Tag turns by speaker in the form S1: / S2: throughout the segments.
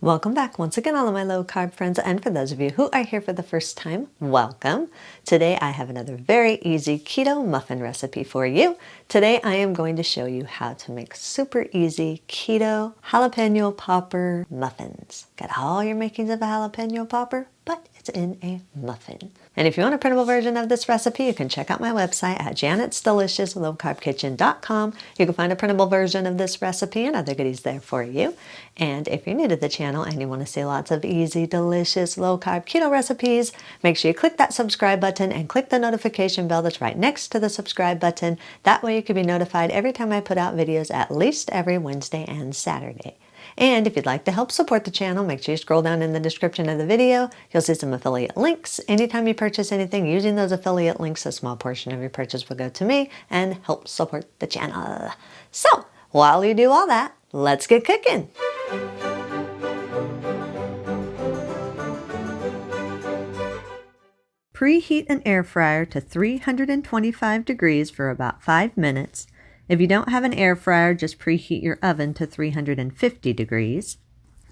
S1: Welcome back once again, all of my low carb friends, and for those of you who are here for the first time, welcome. Today I have another very easy keto muffin recipe for you. Today I am going to show you how to make super easy keto jalapeno popper muffins. Got all your makings of a jalapeno popper, but it's in a muffin. And if you want a printable version of this recipe, you can check out my website at janet'sdeliciouslowcarbkitchen.com. You can find a printable version of this recipe and other goodies there for you. And if you're new to the channel and you want to see lots of easy, delicious, low-carb keto recipes, make sure you click that subscribe button and click the notification bell that's right next to the subscribe button. That way you can be notified every time I put out videos, at least every Wednesday and Saturday. And if you'd like to help support the channel, make sure you scroll down in the description of the video. You'll see some affiliate links. Anytime you purchase anything using those affiliate links, a small portion of your purchase will go to me and help support the channel. So, while you do all that, let's get cooking. Preheat an air fryer to 325 degrees for about 5 minutes. If you don't have an air fryer, just preheat your oven to 350 degrees.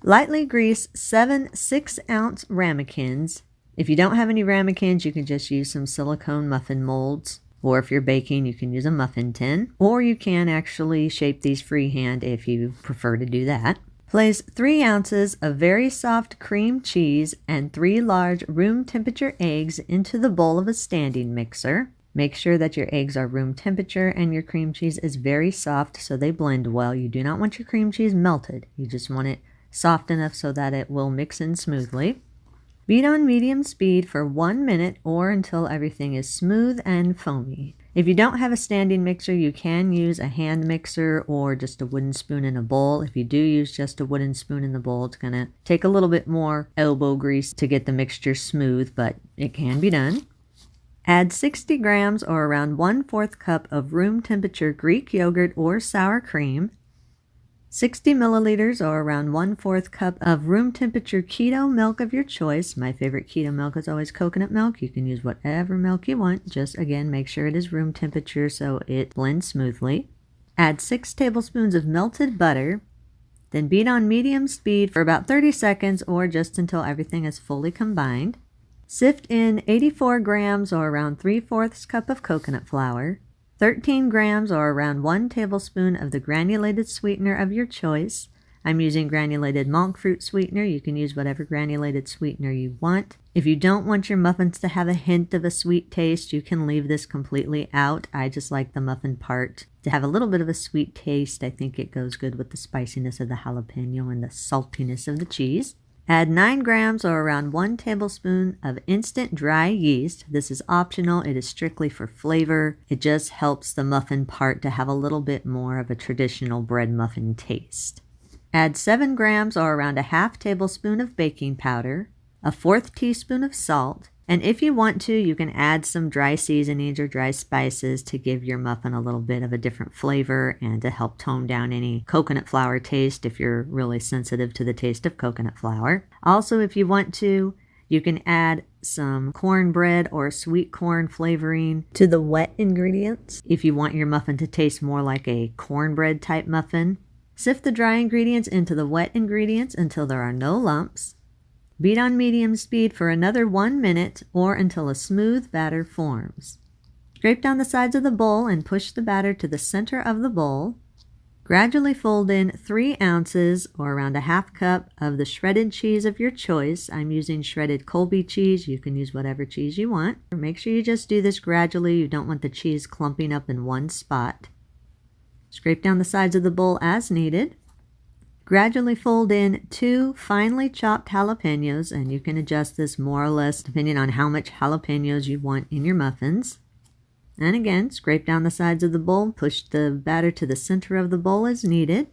S1: Lightly grease 7 6-ounce ramekins. If you don't have any ramekins, you can just use some silicone muffin molds. Or if you're baking, you can use a muffin tin. Or you can actually shape these freehand if you prefer to do that. Place 3 ounces of very soft cream cheese and 3 large room temperature eggs into the bowl of a standing mixer. Make sure that your eggs are room temperature and your cream cheese is very soft so they blend well. You do not want your cream cheese melted. You just want it soft enough so that it will mix in smoothly. Beat on medium speed for 1 minute or until everything is smooth and foamy. If you don't have a standing mixer, you can use a hand mixer or just a wooden spoon in a bowl. If you do use just a wooden spoon in the bowl, it's going to take a little bit more elbow grease to get the mixture smooth, but it can be done. Add 60 grams or around 1/4 cup of room temperature Greek yogurt or sour cream, 60 milliliters or around 1/4 cup of room temperature keto milk of your choice. My favorite keto milk is always coconut milk. You can use whatever milk you want. Just again, make sure it is room temperature so it blends smoothly. Add 6 tablespoons of melted butter. Then beat on medium speed for about 30 seconds or just until everything is fully combined. Sift in 84 grams or around 3/4 cup of coconut flour, 13 grams or around 1 tablespoon of the granulated sweetener of your choice. I'm using granulated monk fruit sweetener. You can use whatever granulated sweetener you want. If you don't want your muffins to have a hint of a sweet taste, you can leave this completely out. I just like the muffin part to have a little bit of a sweet taste. I think it goes good with the spiciness of the jalapeno and the saltiness of the cheese. Add 9 grams or around 1 tablespoon of instant dry yeast. This is optional. It is strictly for flavor. It just helps the muffin part to have a little bit more of a traditional bread muffin taste. Add 7 grams or around a 1/2 tablespoon of baking powder, a 1/4 teaspoon of salt, and if you want to, you can add some dry seasonings or dry spices to give your muffin a little bit of a different flavor and to help tone down any coconut flour taste if you're really sensitive to the taste of coconut flour. Also, if you want to, you can add some cornbread or sweet corn flavoring to the wet ingredients if you want your muffin to taste more like a cornbread type muffin. Sift the dry ingredients into the wet ingredients until there are no lumps. Beat on medium speed for another 1 minute or until a smooth batter forms. Scrape down the sides of the bowl and push the batter to the center of the bowl. Gradually fold in 3 ounces or around a 1/2 cup of the shredded cheese of your choice. I'm using shredded Colby cheese. You can use whatever cheese you want. Make sure you just do this gradually. You don't want the cheese clumping up in one spot. Scrape down the sides of the bowl as needed. Gradually fold in 2 finely chopped jalapenos, and you can adjust this more or less depending on how much jalapenos you want in your muffins. And again, scrape down the sides of the bowl, push the batter to the center of the bowl as needed.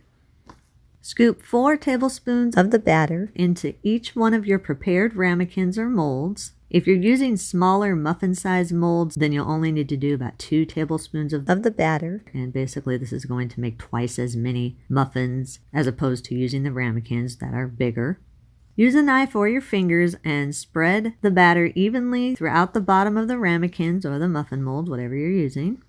S1: Scoop 4 tablespoons of the batter into each one of your prepared ramekins or molds. If you're using smaller muffin-sized molds, then you'll only need to do about 2 tablespoons of the batter. And basically, this is going to make twice as many muffins as opposed to using the ramekins that are bigger. Use a knife or your fingers and spread the batter evenly throughout the bottom of the ramekins or the muffin mold, whatever you're using.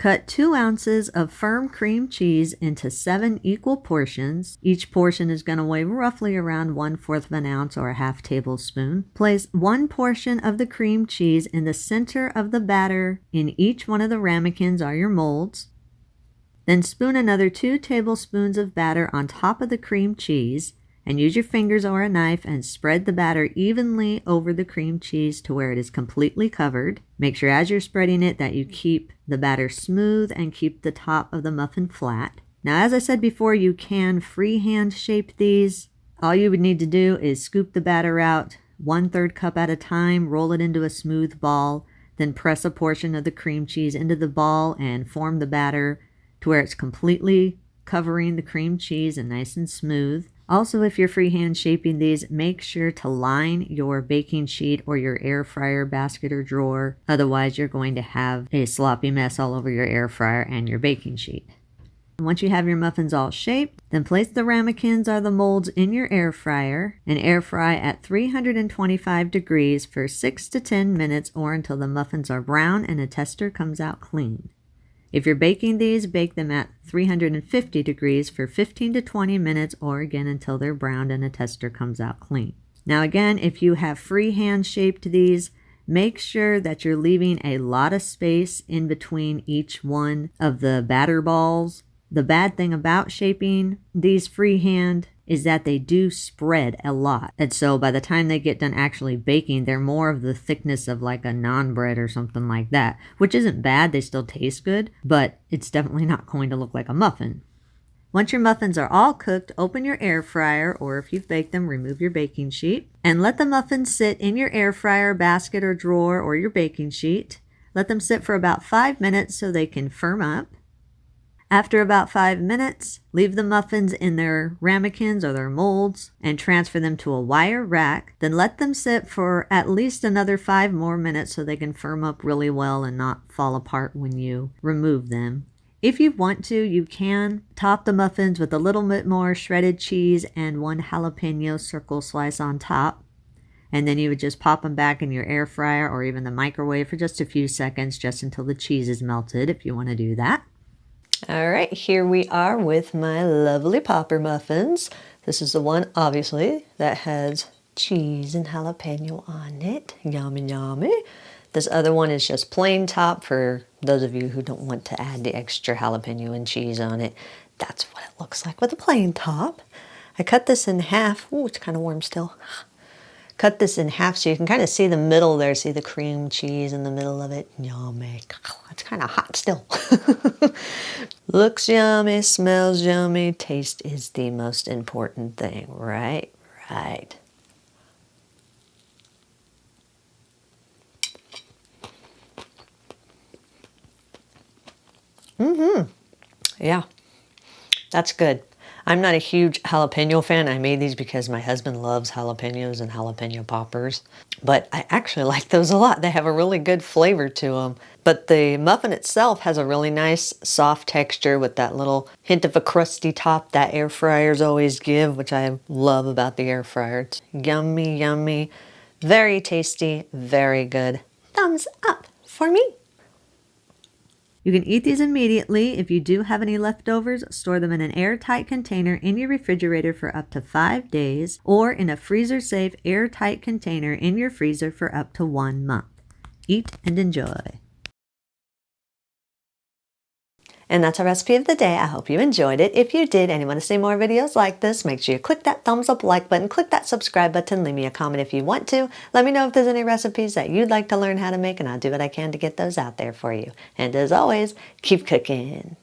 S1: Cut 2 ounces of firm cream cheese into 7 equal portions. Each portion is going to weigh roughly around 1/4 of an ounce or a half tablespoon. Place 1 portion of the cream cheese in the center of the batter in each one of the ramekins or your molds. Then spoon another 2 tablespoons of batter on top of the cream cheese and use your fingers or a knife and spread the batter evenly over the cream cheese to where it is completely covered. Make sure as you're spreading it that you keep the batter smooth and keep the top of the muffin flat. Now, as I said before, you can freehand shape these. All you would need to do is scoop the batter out 1/3 cup at a time, roll it into a smooth ball, then press a portion of the cream cheese into the ball and form the batter to where it's completely covering the cream cheese and nice and smooth. Also, if you're freehand shaping these, make sure to line your baking sheet or your air fryer basket or drawer. Otherwise, you're going to have a sloppy mess all over your air fryer and your baking sheet. Once you have your muffins all shaped, then place the ramekins or the molds in your air fryer and air fry at 325 degrees for 6 to 10 minutes or until the muffins are brown and a tester comes out clean. If you're baking these, bake them at 350 degrees for 15 to 20 minutes or again until they're browned and a tester comes out clean. Now again, if you have freehand shaped these, make sure that you're leaving a lot of space in between each one of the batter balls. The bad thing about shaping these freehand is that they do spread a lot. And so by the time they get done actually baking, they're more of the thickness of like a naan bread or something like that, which isn't bad. They still taste good, but it's definitely not going to look like a muffin. Once your muffins are all cooked, open your air fryer, or if you've baked them, remove your baking sheet, and let the muffins sit in your air fryer basket or drawer or your baking sheet. Let them sit for about 5 minutes so they can firm up. After about 5 minutes, leave the muffins in their ramekins or their molds and transfer them to a wire rack. Then let them sit for at least another 5 more minutes so they can firm up really well and not fall apart when you remove them. If you want to, you can top the muffins with a little bit more shredded cheese and 1 jalapeno circle slice on top. And then you would just pop them back in your air fryer or even the microwave for just a few seconds, just until the cheese is melted if you want to do that. All right, here we are with my lovely popper muffins. This is the one, obviously, that has cheese and jalapeno on it. Yummy, yummy. This other one is just plain top for those of you who don't want to add the extra jalapeno and cheese on it. That's what it looks like with a plain top. I cut this in half. Ooh, it's kind of warm still. Cut this in half so you can kind of see the middle there. See the cream cheese in the middle of it? Yummy. It's kind of hot still. Looks yummy, smells yummy. Taste is the most important thing, right? Right. Yeah, that's good. I'm not a huge jalapeno fan. I made these because my husband loves jalapenos and jalapeno poppers. But I actually like those a lot. They have a really good flavor to them. But the muffin itself has a really nice soft texture with that little hint of a crusty top that air fryers always give, which I love about the air fryer. It's yummy, yummy, very tasty, very good. Thumbs up for me. You can eat these immediately. If you do have any leftovers, store them in an airtight container in your refrigerator for up to 5 days or in a freezer-safe airtight container in your freezer for up to 1 month. Eat and enjoy. And that's our recipe of the day. I hope you enjoyed it. If you did and you want to see more videos like this, make sure you click that thumbs up like button, click that subscribe button, leave me a comment if you want to. Let me know if there's any recipes that you'd like to learn how to make, and I'll do what I can to get those out there for you. And as always, keep cooking.